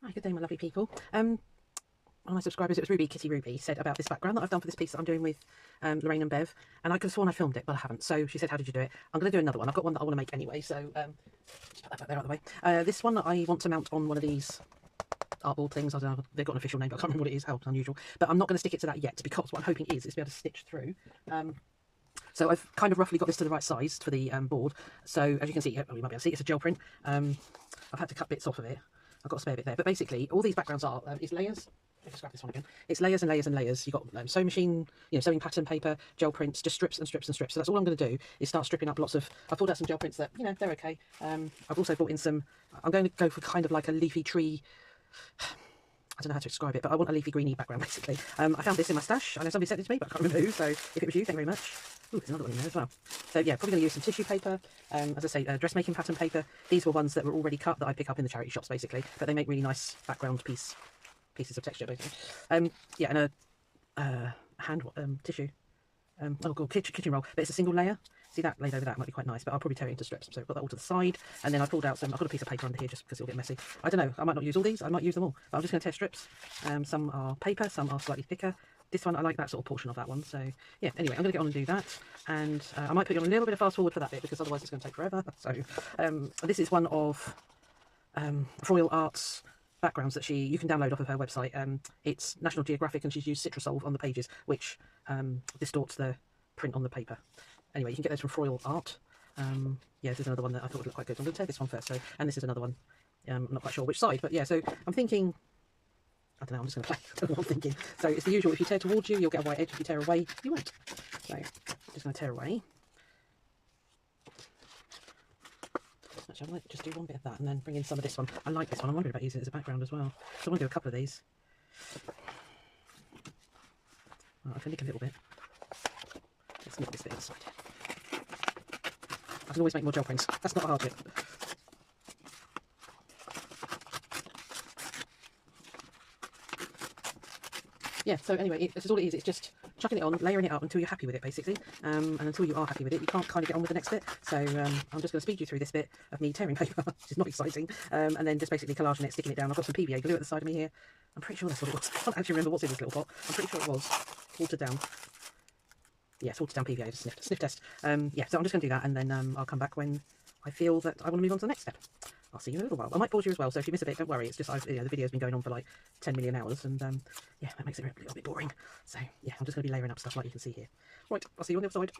Hi, good day, my lovely people. One of my subscribers, it was Ruby, Kitty Ruby, said about this background that I've done for this piece that I'm doing with Lorraine and Bev, and I could have sworn I filmed it, but I haven't. So she said, how did you do it? I'm going to do another one. I've got one that I want to make anyway, so just put that back there out of the way. This one I want to mount on one of these artboard things. I don't know, they've got an official name, but I can't remember what it is, how unusual. But I'm not going to stick it to that yet, because what I'm hoping is to be able to stitch through. So I've kind of roughly got this to the right size for the board. So as you can see, you might be able to see, it's a gel print. I've had to cut bits off of it. I've got a spare bit there. But basically, all these backgrounds are is layers. Let's grab this one again. It's layers and layers and layers. You've got sewing machine, sewing pattern paper, gel prints, just strips and strips and strips. So that's all I'm going to do is start stripping up lots of. I've pulled out some gel prints that they're okay. I've also brought in some. I'm going to go for kind of like a leafy tree. I don't know how to describe it, but I want a leafy greeny background basically. I found this in my stash. I know somebody sent it to me, but I can't remember who. So if it was you, thank you very much. Ooh, there's another one in there as well. So yeah, probably going to use some tissue paper. As I say, dressmaking pattern paper. These were ones that were already cut that I pick up in the charity shops basically, but they make really nice background pieces of texture basically. Yeah, and a hand tissue. Oh god, kitchen roll, but it's a single layer. See that laid over that might be quite nice, but I'll probably tear it into strips. So I've got that all to the side, and then I pulled out some. I've got a piece of paper under here just because it'll get messy. I don't know. I might not use all these. I might use them all. But I'm just going to tear strips. Some are paper, some are slightly thicker. This one I like that sort of portion of that one. So yeah. Anyway, I'm going to get on and do that, and I might put you on a little bit of fast forward for that bit because otherwise it's going to take forever. So this is one of Royal Arts backgrounds that you can download off of her website. It's National Geographic, and she's used Citrosolve on the pages, which distorts the print on the paper. Anyway, you can get those from Royal Art. Yeah, this is another one that I thought would look quite good. So I'm going to tear this one first. So, and this is another one. I'm not quite sure which side, but yeah. So I'm thinking. I don't know. I'm just going to play. I don't know what I'm thinking. So it's the usual. If you tear towards you, you'll get a white edge. If you tear away, you won't. So I'm just going to tear away. Actually, I might just do one bit of that and then bring in some of this one. I like this one. I'm wondering about using it as a background as well. So I want to do a couple of these. Right, I can nick a little bit. Let's nick this bit inside. I can always make more gel prints. That's not a hard bit. Yeah, so anyway, this is all it is. It's just chucking it on, layering it up until you're happy with it, basically. And until you are happy with it, you can't kind of get on with the next bit. So I'm just going to speed you through this bit of me tearing paper, which is not exciting, and then just basically collaging it, sticking it down. I've got some PVA glue at the side of me here. I'm pretty sure that's what it was. I can't actually remember what's in this little pot. I'm pretty sure it was watered down. Yes, watered down PVA, just sniff test. Yeah, so I'm just going to do that, and then I'll come back when I feel that I want to move on to the next step. I'll see you in a little while. I might pause you as well, so if you miss a bit, don't worry. It's just the video's been going on for like 10 million hours, and yeah, that makes it a little bit boring. So yeah, I'm just going to be layering up stuff like you can see here. Right, I'll see you on the other side.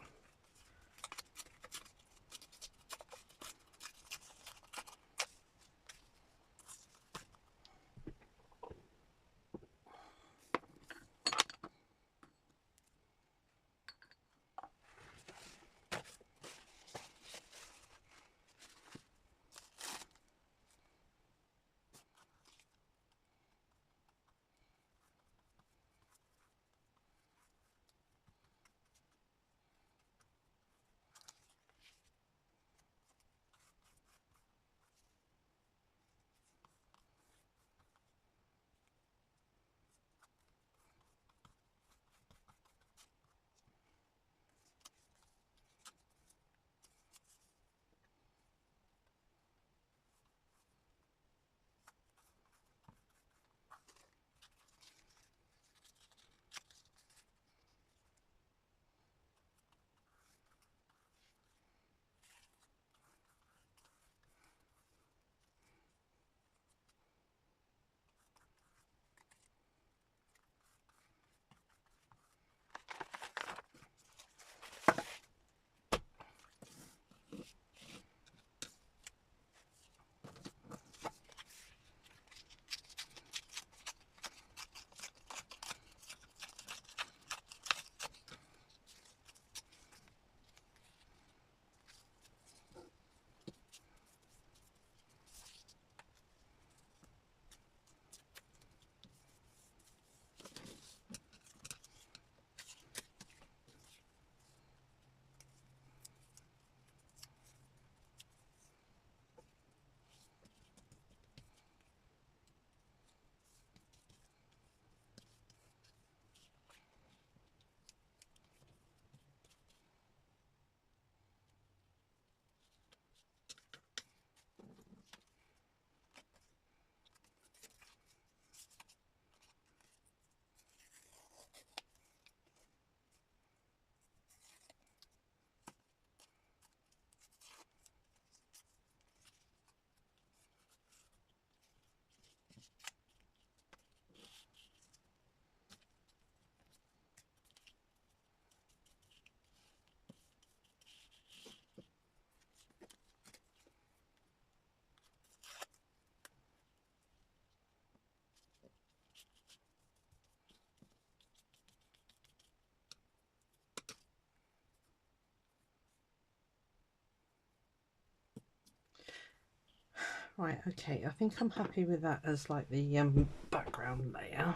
Right, okay, I think I'm happy with that as like the background layer.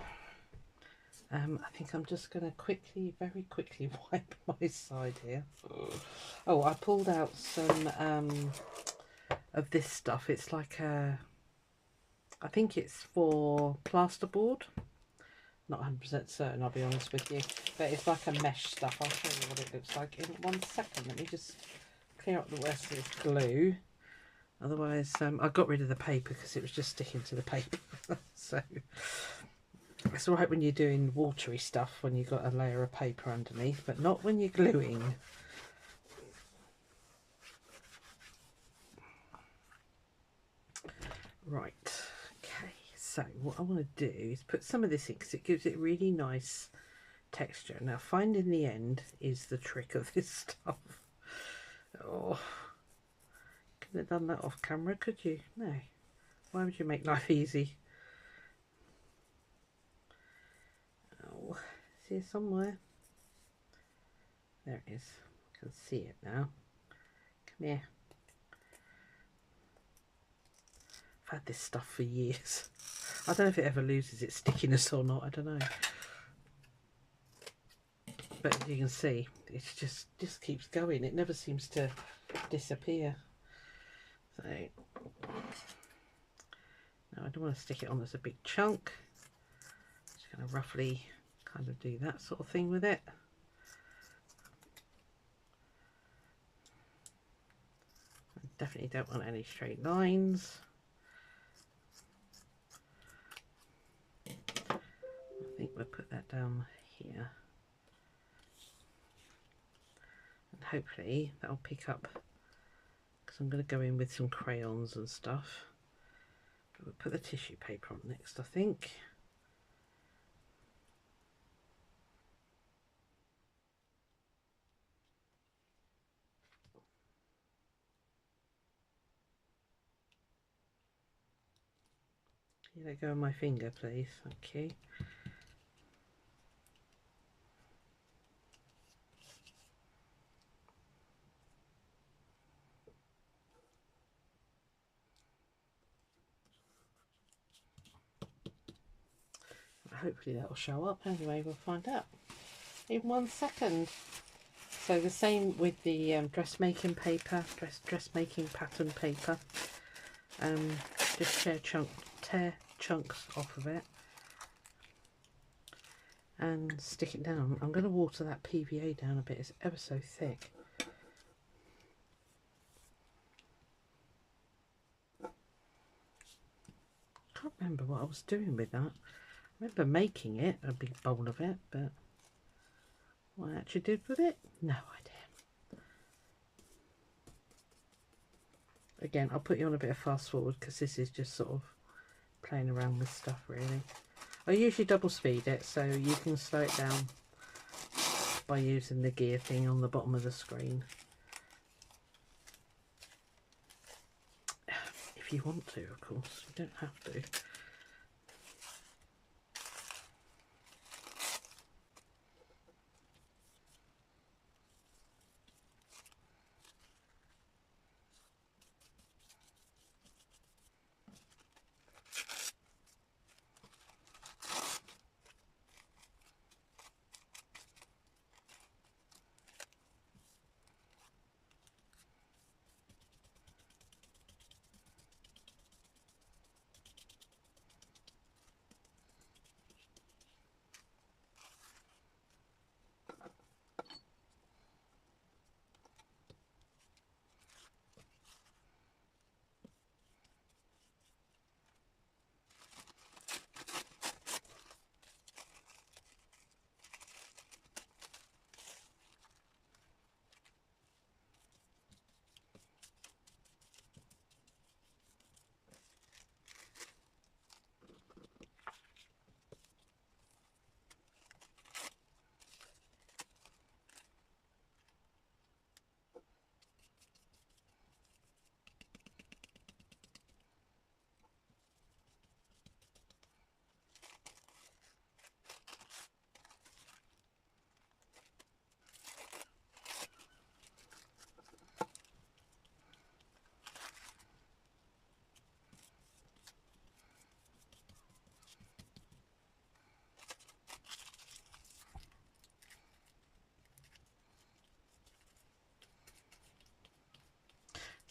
I think I'm just going to very quickly wipe my side here. Oh, I pulled out some of this stuff. It's like a, I think it's for plasterboard. Not 100% certain, I'll be honest with you. But it's like a mesh stuff. I'll show you what it looks like in 1 second. Let me just clear up the rest of this glue. Otherwise, I got rid of the paper because it was just sticking to the paper. So it's all right when you're doing watery stuff, when you've got a layer of paper underneath, but not when you're gluing. Right, okay, so what I want to do is put some of this in because it gives it really nice texture. Now, finding the end is the trick of this stuff. Oh, couldn't have done that off camera, could you? No. Why would you make life easy? Oh, see it somewhere? There it is. I can see it now. Come here. I've had this stuff for years. I don't know if it ever loses its stickiness or not. I don't know. But you can see, it just keeps going. It never seems to disappear. So now I don't want to stick it on as a big chunk. Just going to roughly kind of do that sort of thing with it. I definitely don't want any straight lines. I think we'll put that down here. And hopefully that'll pick up, because I'm going to go in with some crayons and stuff. But we'll put the tissue paper on next, I think. Let go of my finger, please. Thank you. Hopefully that will show up. Anyway, we'll find out in 1 second. So the same with the dressmaking paper, dressmaking pattern paper. Just tear chunks off of it and stick it down. I'm going to water that PVA down a bit. It's ever so thick. I can't remember what I was doing with that. I remember making it, a big bowl of it, but what I actually did with it, no idea. Again, I'll put you on a bit of fast forward because this is just sort of playing around with stuff really. I usually double speed it so you can slow it down by using the gear thing on the bottom of the screen. If you want to, of course, you don't have to.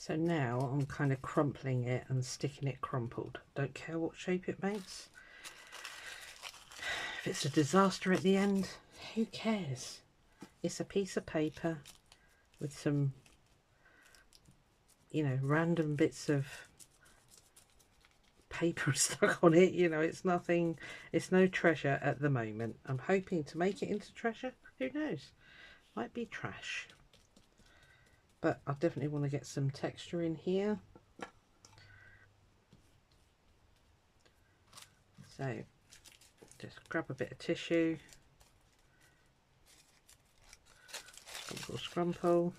So now I'm kind of crumpling it and sticking it crumpled. Don't care what shape it makes. If it's a disaster at the end, who cares? It's a piece of paper with some, you know, random bits of paper stuck on it. You know, it's nothing, it's no treasure at the moment. I'm hoping to make it into treasure. Who knows? Might be trash. But I definitely want to get some texture in here. So just grab a bit of tissue, scrumple, scrumple,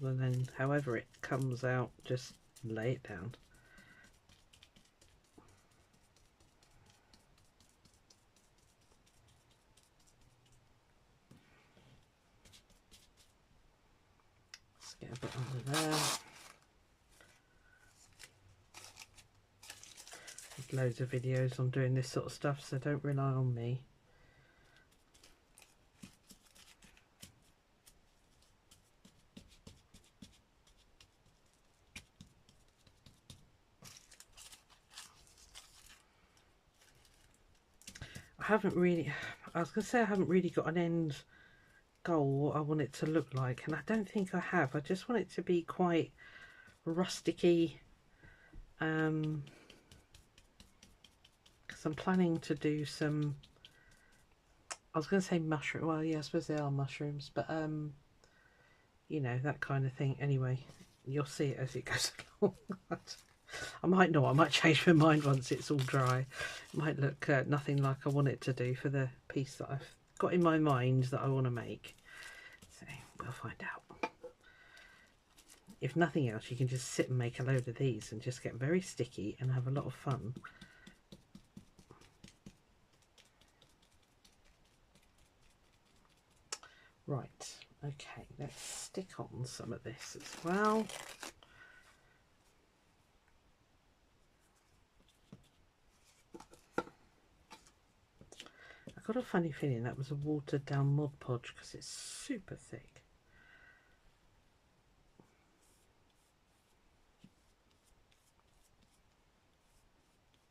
and then however it comes out, just lay it down. Let's get a bit under there. There's loads of videos on doing this sort of stuff, so don't rely on me. I was going to say I haven't really got an end goal, what I want it to look like, and I don't think I have. I just want it to be quite rusticy, because I'm planning to do some, I was going to say mushroom, well yeah, I suppose they are mushrooms, but you know, that kind of thing. Anyway, you'll see it as it goes along. I might not, I might change my mind once it's all dry. It might look nothing like I want it to do for the piece that I've got in my mind that I want to make. So we'll find out. If nothing else, you can just sit and make a load of these and just get very sticky and have a lot of fun. Right, okay, let's stick on some of this as well. I got a funny feeling that was a watered down Mod Podge because it's super thick.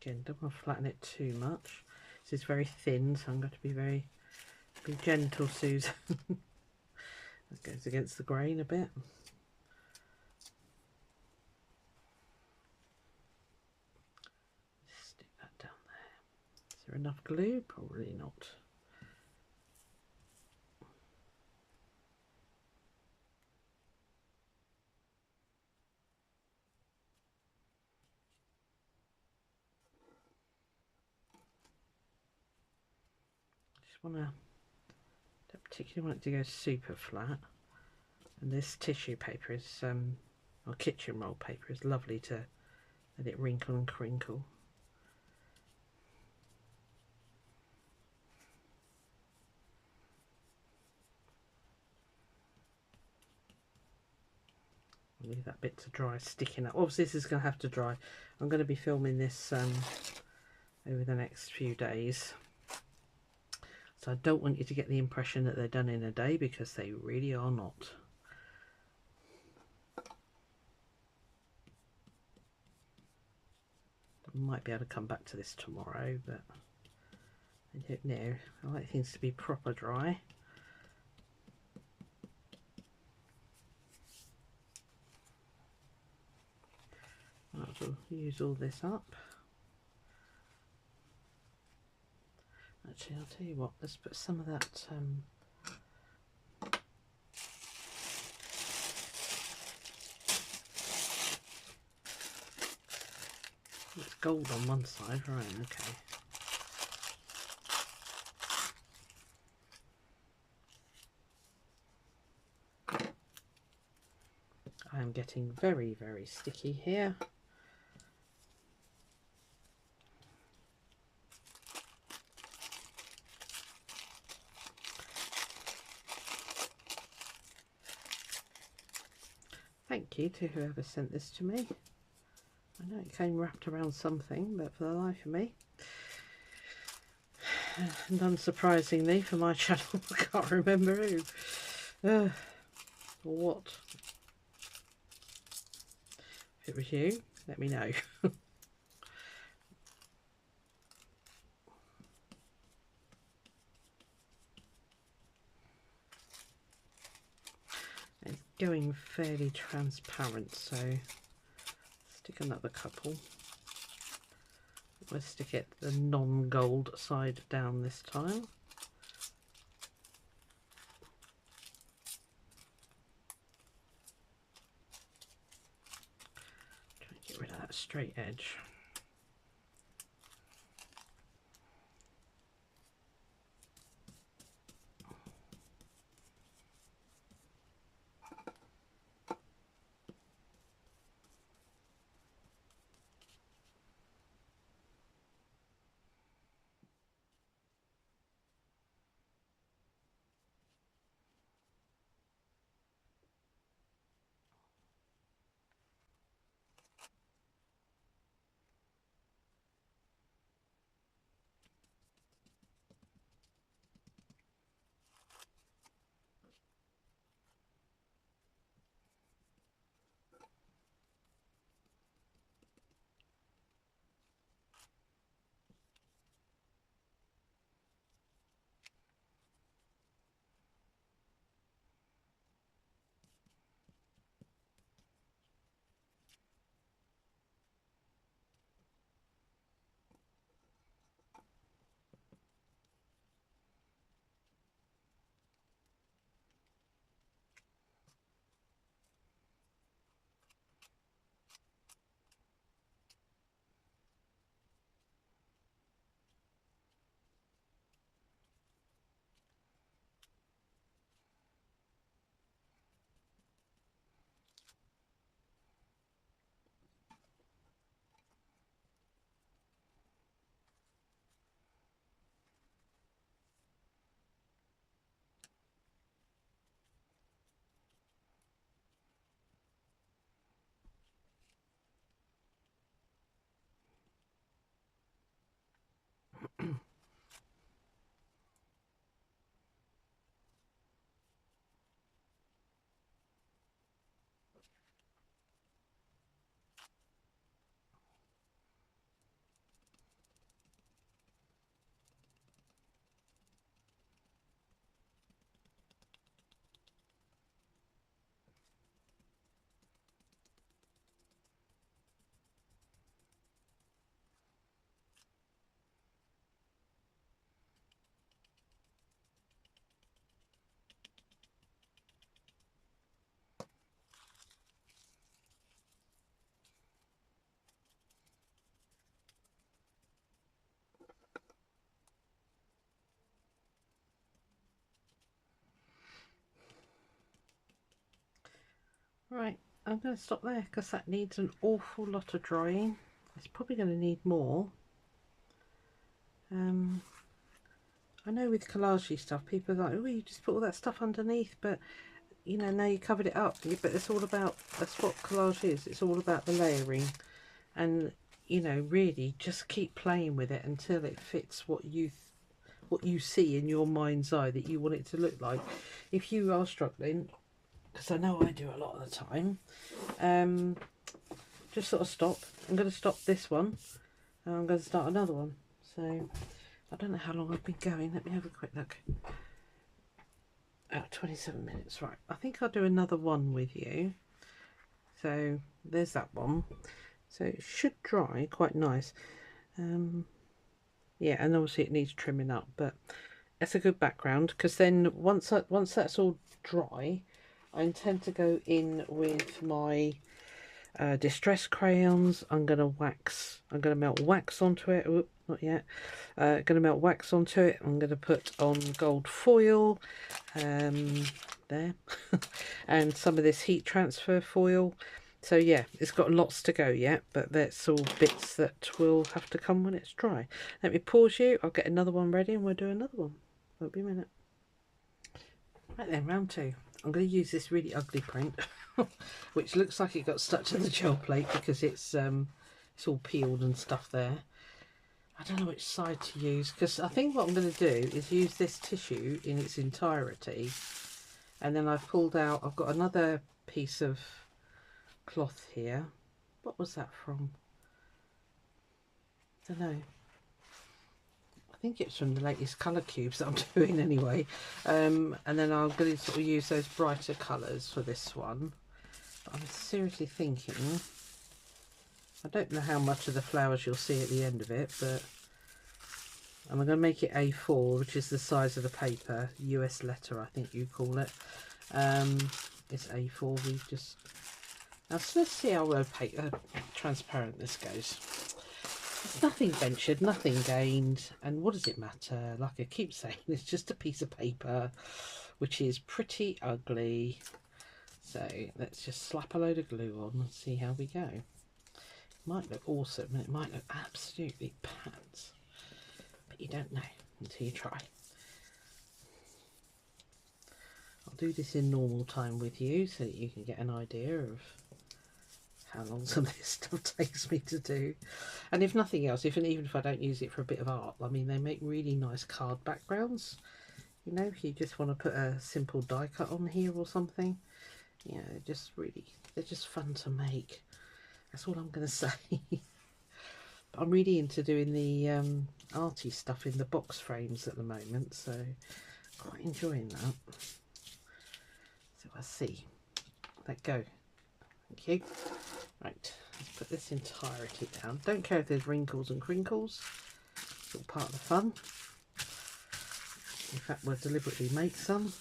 Again, don't want to flatten it too much. This is very thin, so I'm going to be gentle, Susan. That goes against the grain a bit. Stick that down there. Is there enough glue? Probably not. Don't particularly want it to go super flat, and this tissue paper is or kitchen roll paper is lovely to let it wrinkle and crinkle. I'll leave that bit to dry, sticking up. Obviously this is going to have to dry. I'm going to be filming this over the next few days. So I don't want you to get the impression that they're done in a day, because they really are not. I might be able to come back to this tomorrow, but I don't know. I like things to be proper dry. I'll use all this up. Actually, I'll tell you what, let's put some of that it's gold on one side, right, okay. I am getting very, very sticky here. Thank you to whoever sent this to me. I know it came wrapped around something, but for the life of me, and unsurprisingly for my channel, I can't remember who. or what? If it was you, let me know. It's going fairly transparent, so stick another couple. We'll stick it the non-gold side down this time. Try and get rid of that straight edge. Right, I'm going to stop there because that needs an awful lot of drying. It's probably going to need more. I know with collagey stuff, people are like, oh, you just put all that stuff underneath, but you know, now you covered it up. But it's all about, that's what collage is. It's all about the layering, and you know, really just keep playing with it until it fits what you see in your mind's eye that you want it to look like. If you are struggling, because I know I do a lot of the time, just sort of stop. I'm going to stop this one and I'm going to start another one. So I don't know how long I've been going. Let me have a quick look. 27 minutes. Right, I think I'll do another one with you. So there's that one. So it should dry quite nice. Yeah, and obviously it needs trimming up, but it's a good background, because then once that's all dry, I intend to go in with my distress crayons. I'm going to melt wax onto it. Oop, not yet. Going to melt wax onto it. I'm going to put on gold foil there and some of this heat transfer foil. So yeah, it's got lots to go yet, but that's all bits that will have to come when it's dry. Let me pause you. I'll get another one ready and we'll do another one. Won't be a minute. Right then, round two. I'm going to use this really ugly print, which looks like it got stuck to the gel plate because it's all peeled and stuff there. I don't know which side to use, because I think what I'm going to do is use this tissue in its entirety And then I've pulled out, I've got another piece of cloth here. What was that from? I don't know. I think it's from the latest colour cubes that I'm doing anyway. And then I'm going to sort of use those brighter colours for this one. But I'm seriously thinking, I don't know how much of the flowers you'll see at the end of it, but I'm going to make it A4, which is the size of the paper. US letter, I think you call it. It's A4. We just now, so let's see how opaque, transparent this goes. It's nothing ventured, nothing gained, and what does it matter? Like I keep saying, it's just a piece of paper, which is pretty ugly. So let's just slap a load of glue on and see how we go. It might look awesome, and it might look absolutely pants, but you don't know until you try. I'll do this in normal time with you so that you can get an idea of how long some of this stuff takes me to do. And if nothing else, even if I don't use it for a bit of art, I mean, they make really nice card backgrounds. You know, if you just want to put a simple die cut on here or something, you know, they're just fun to make. That's all I'm going to say. But I'm really into doing the arty stuff in the box frames at the moment, so quite enjoying that. So I see. Let go. Thank you. Right, let's put this entirety down. Don't care if there's wrinkles and crinkles. It's all part of the fun. In fact, we'll deliberately make some.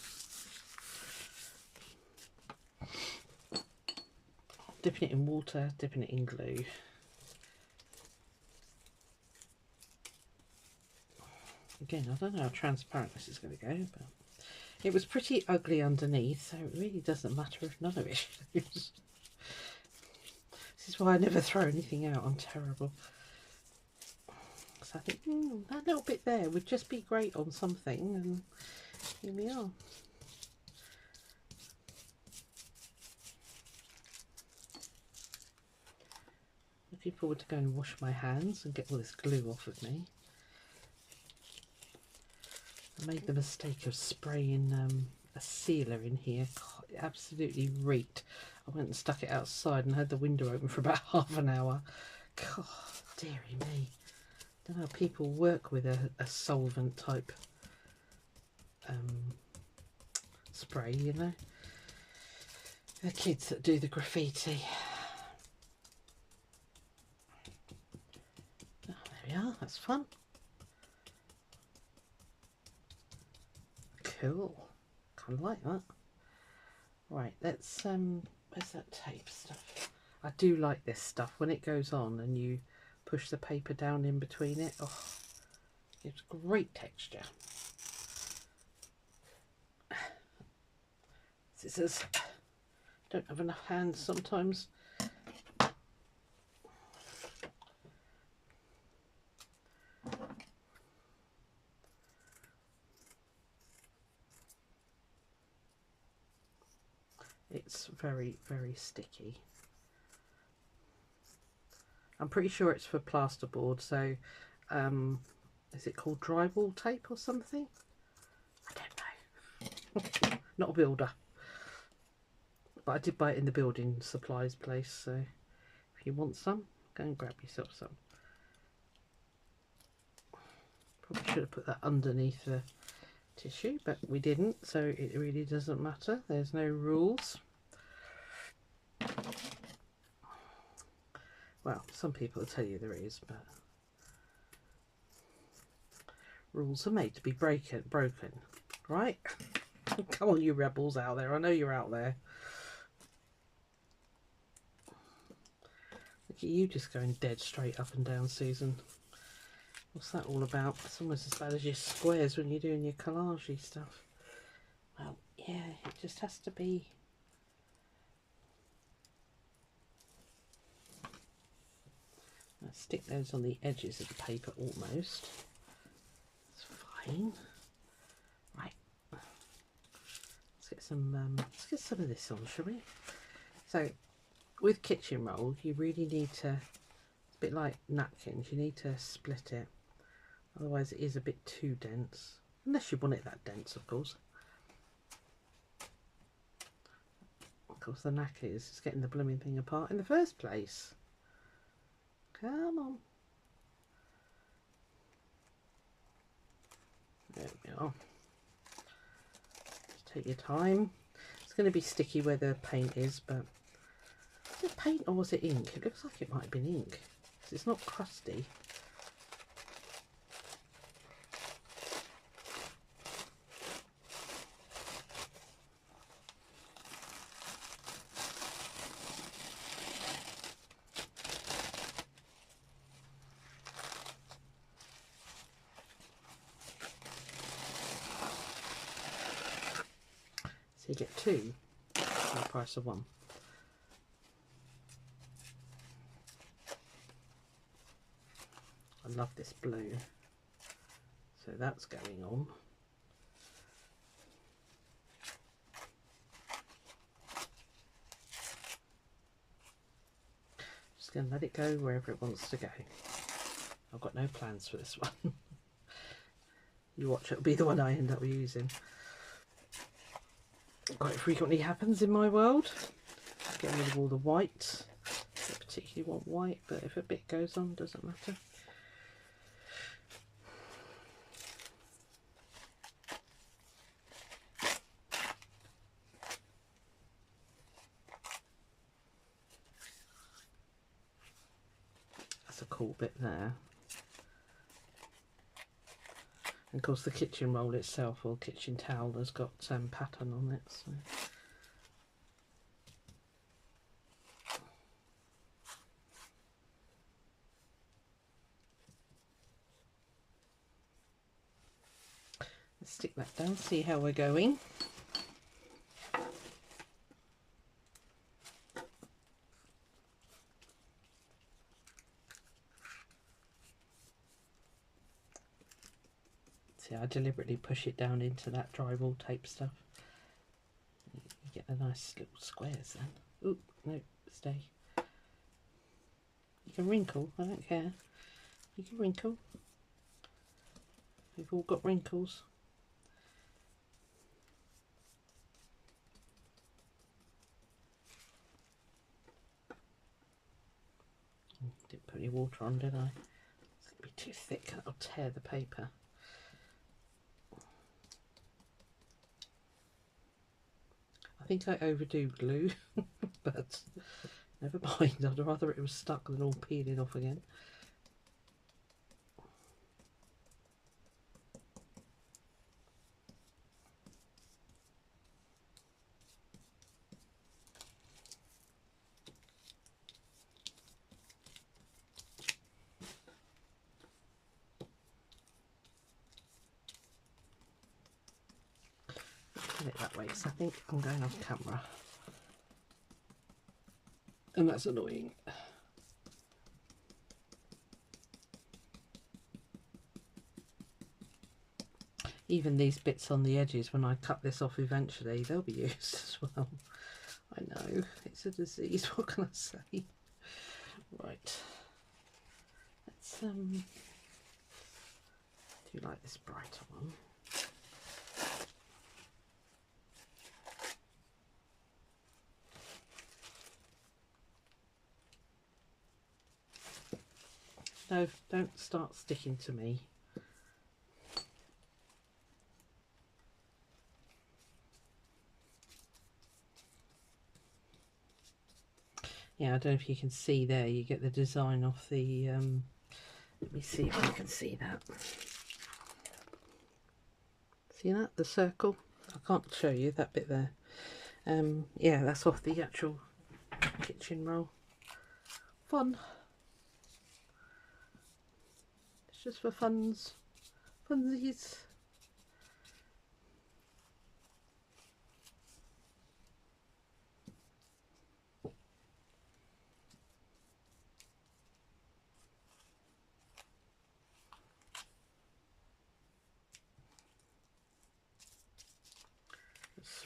Dipping it in water, dipping it in glue. Again, I don't know how transparent this is going to go, but it was pretty ugly underneath, so it really doesn't matter if none of it shows. This is why I never throw anything out. I'm terrible. So I think that little bit there would just be great on something, and here we are. Looking forward to going and wash my hands and get all this glue off of me. I made the mistake of spraying a sealer in here. God, it absolutely reeked. I went and stuck it outside and had the window open for about half an hour. God, dearie me. I don't know how people work with a solvent type spray, you know. The kids that do the graffiti. Oh, there we are, that's fun. Cool. Kind of like that. Right, let's where's that tape stuff? I do like this stuff when it goes on and you push the paper down in between it. Oh, gives great texture. Scissors. Don't have enough hands sometimes. It's very, very sticky. I'm pretty sure it's for plasterboard, so is it called drywall tape or something? I don't know. Not a builder. But I did buy it in the building supplies place, so if you want some, go and grab yourself some. Probably should have put that underneath the tissue, but we didn't, so it really doesn't matter. There's no rules. Well, some people will tell you there is, but rules are made to be broken, right? Come on, you rebels out there. I know you're out there. Look at you just going dead straight up and down, Susan. What's that all about? It's almost as bad as your squares when you're doing your collage-y stuff. Well, yeah, it just has to be. I'll stick those on the edges of the paper almost. It's fine. Right. Let's get some of this on, shall we? So, with kitchen roll, you really need to, it's a bit like napkins, you need to split it. Otherwise it is a bit too dense. Unless you want it that dense, of course. course the knack is getting the blooming thing apart in the first place. Come on. There we are. Just take your time. It's going to be sticky where the paint is, but is it paint or was it ink? It looks like it might have been ink, because it's not crusty. So you get two for the price of one. I love this blue. So that's going on. Just going to let it go wherever it wants to go. I've got no plans for this one. You watch, it'll be the one I end up using. Quite frequently happens in my world. Getting rid of all the white. I don't particularly want white, but if a bit goes on, doesn't matter. That's a cool bit there. And of course the kitchen roll itself, or kitchen towel, has got pattern on it. So. Let's stick that down, see how we're going. See, I deliberately push it down into that drywall tape stuff. You get the nice little squares then. Ooh, no, stay. You can wrinkle, I don't care. You can wrinkle. We've all got wrinkles. Didn't put any water on, did I? It's going to be too thick, that'll tear the paper. I think I overdo glue, but never mind. I'd rather it was stuck than all peeling off again. Put it that way because I think I'm going off camera. And that's annoying. Even these bits on the edges, when I cut this off eventually, they'll be used as well. I know, it's a disease, what can I say? Right. Let's do like this brighter one. No, don't start sticking to me. Yeah, I don't know if you can see there, you get the design off the, let me see if I can see that. See that, the circle? I can't show you that bit there. Yeah, that's off the actual kitchen roll. Fun. It's just for funsies.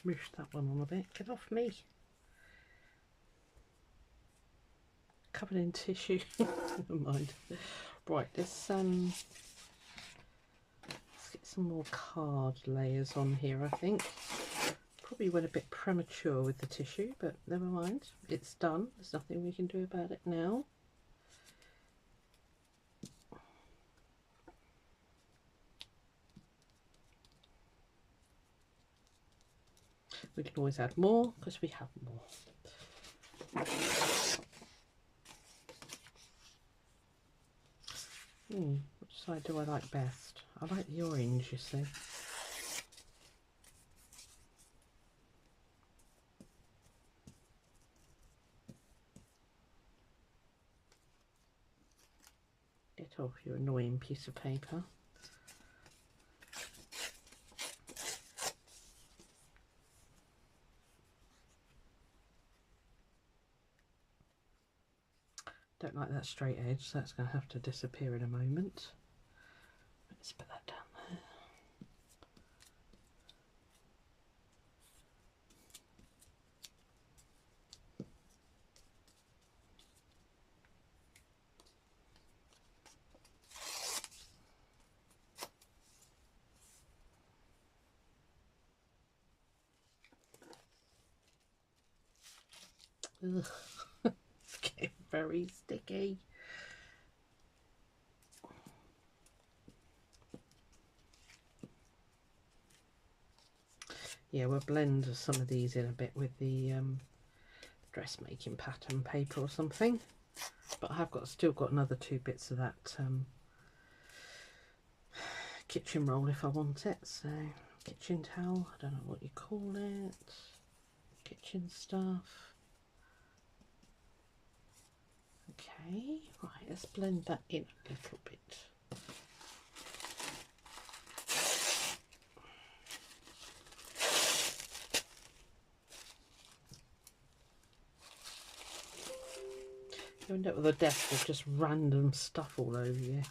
Smoosh that one on a bit. Get off me. Covered in tissue. Never mind. Right, let's get some more card layers on here, I think. probably went a bit premature with the tissue, but never mind. It's done. There's nothing we can do about it now. We can always add more because we have more. Which side do I like best? I like the orange, you see. Get off, you annoying piece of paper. Don't like that straight edge, so that's going to have to disappear in a moment. Let's put that down there. Ugh. It's getting very sticky. Yeah, we'll blend some of these in a bit with the dressmaking pattern paper or something. But I have still got another 2 bits of that kitchen roll if I want it. So kitchen towel, I don't know what you call it. Kitchen stuff. Okay, right, let's blend that in a little bit. You end up with a desk with just random stuff all over you.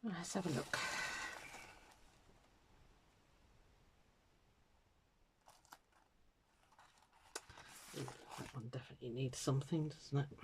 Let's have a look. Ooh, that one definitely needs something, doesn't it?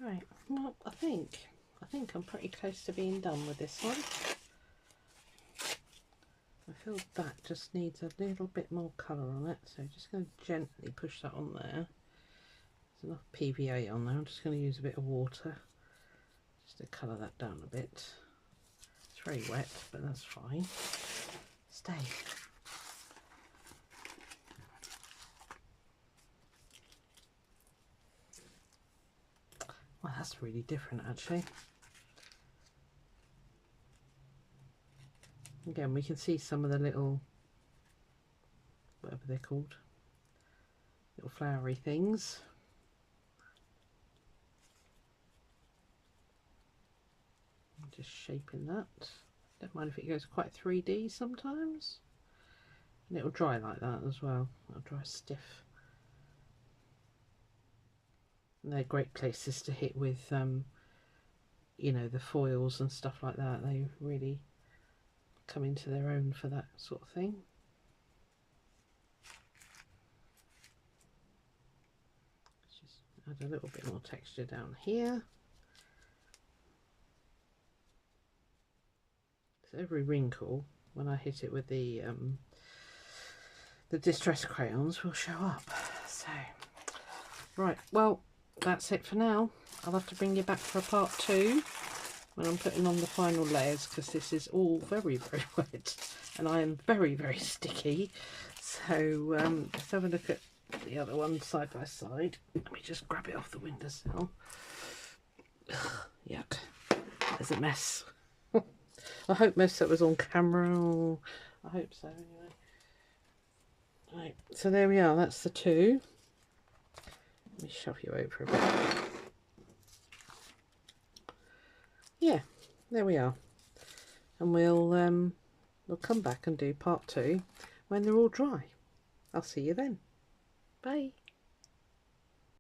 Right, well, I think I'm pretty close to being done with this one. I feel that just needs a little bit more colour on it, so just going to gently push that on there. There's enough PVA on there. I'm just going to use a bit of water just to colour that down a bit. It's very wet, but that's fine. Stay. Well, that's really different actually. Again, we can see some of the little, whatever they're called, little flowery things. I'm just shaping that. Don't mind if it goes quite 3D sometimes. And it'll dry like that as well. It'll dry stiff. And they're great places to hit with, you know, the foils and stuff like that. They really come into their own for that sort of thing. Let's just add a little bit more texture down here. So every wrinkle, when I hit it with the distress crayons, will show up. So, right, well, that's it for now. I'll have to bring you back for a part 2 when I'm putting on the final layers, because this is all very, very wet and I am very, very sticky. So let's have a look at the other one side by side. Let me just grab it off the windowsill. Yuck, there's a mess. I hope most of it was on camera. Or I hope so anyway. Right, so there we are, that's the 2. Let me shove you over a bit. Yeah, there we are. And we'll come back and do part 2 when they're all dry. I'll see you then. Bye.